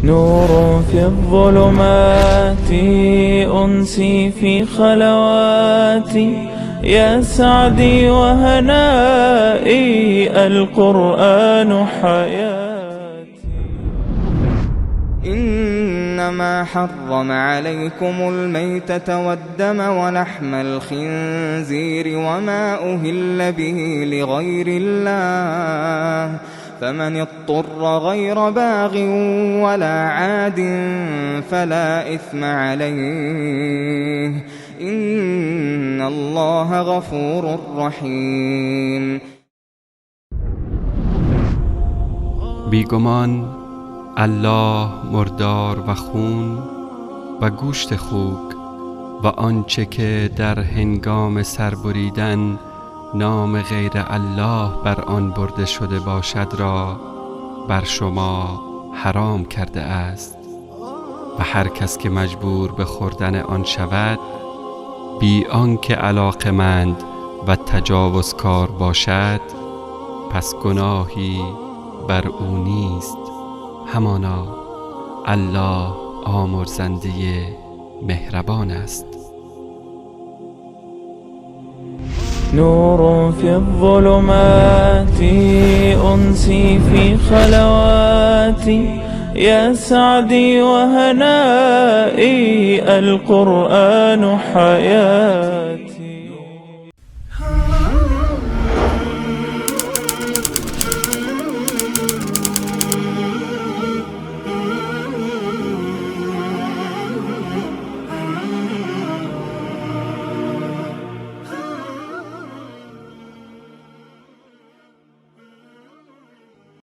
نور في الظلمات أنسي في خلواتي، يا سعدي وهنائي القرآن حياتي. إنما حرم عليكم الميتة والدم ولحم الخنزير وما أهل به لغير الله، فمن اضطر غير باغ ولا عاد فلا إثم عليه، إن الله غفور رحيم. بیگمان الله مردار و خون و گوشت خوک و آنچه که در هنگام سربریدن نام غیر الله بر آن برده شده باشد را بر شما حرام کرده است و هر کس که مجبور به خوردن آن شود بی آنکه علاقمند و تجاوزکار باشد، پس گناهی بر او نیست، همانا الله آمرزنده مهربان است. نور في الظلمات أنسي في خلواتي، يا سعدي وهنائي القرآن حياتي.